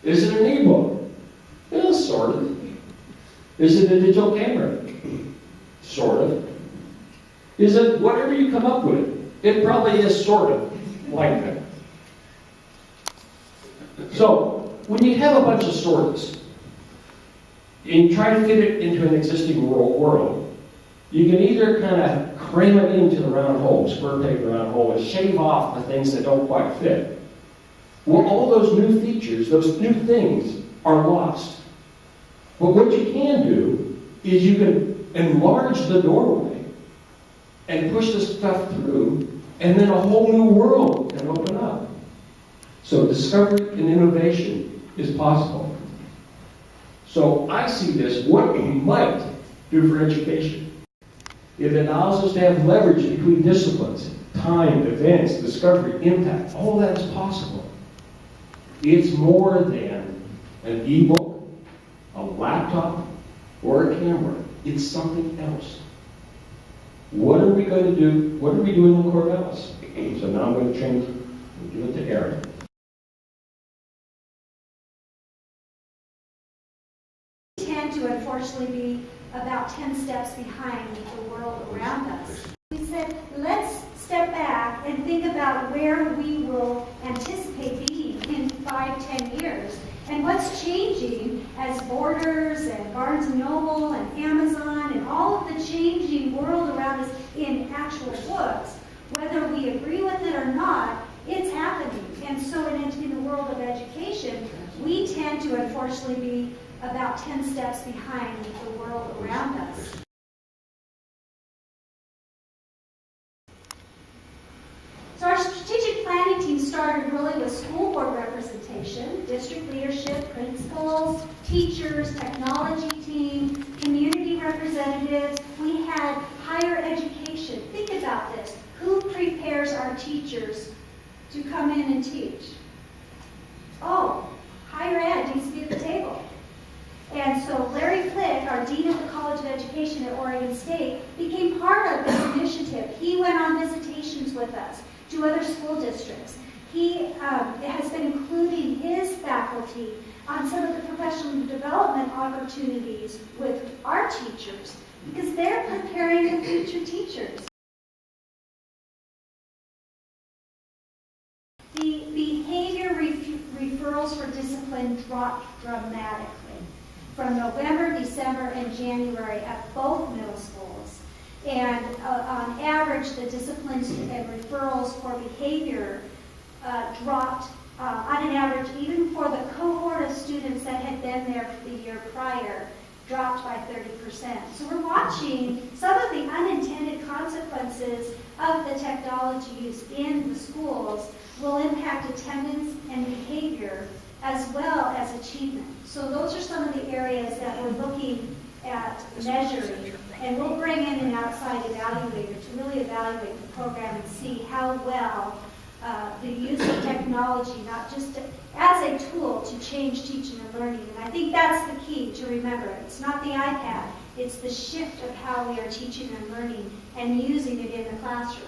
Is it an e-book? Yeah, sort of. Is it a digital camera? Sort of. Is it whatever you come up with? It probably is sort of like that. So, when you have a bunch of sorts, and you try to fit it into an existing world, you can either kind of cram it into the round hole, square peg the round hole, and shave off the things that don't quite fit. Well, all those new features, those new things, are lost. But what you can do is you can enlarge the doorway and push the stuff through, and then a whole new world can open up. So discovery and innovation is possible. So I see this, what we might do for education. It allows us to have leverage between disciplines, time, events, discovery, impact. All that is possible. It's more than an e-book, a laptop, or a camera. It's something else. What are we going to do? What are we doing in Corvallis? So now I'm going to change and give it to Erin. We tend to unfortunately be about 10 steps behind the world around us. We said, let's step back and think about where we will anticipate being in 5, 10 years. And what's changing as Borders and Barnes & Noble and Amazon and all of the changing world around us in actual books, whether we agree with it or not, it's happening. And so in the world of education, we tend to unfortunately be about 10 steps behind the world around us. So our strategic planning team started really with school board representation, district leadership, principals, teachers, technology team, community representatives. We had higher education. Think about this. Who prepares our teachers to come in and teach? Oh, higher ed needs to be at the table. And so Larry Flick, our Dean of the College of Education at Oregon State, became part of this initiative. He went on visitations with us to other school districts. He has been including his faculty on some of the professional development opportunities with our teachers because they're preparing the future teachers. The behavior referrals for discipline dropped dramatically from November, December, and January at both middle schools. And on average, the disciplines and referrals for behavior dropped on an average, even for the cohort of students that had been there for the year prior, dropped by 30%. So we're watching some of the unintended consequences of the technology use in the schools will impact attendance and behavior as well as achievement. So those are some of the areas that we're looking at measuring, and we'll bring in an outside evaluator to really evaluate the program and see how well the use of technology, not just as a tool to change teaching and learning. And I think that's the key to remember. It's not the iPad, it's the shift of how we are teaching and learning and using it in the classroom.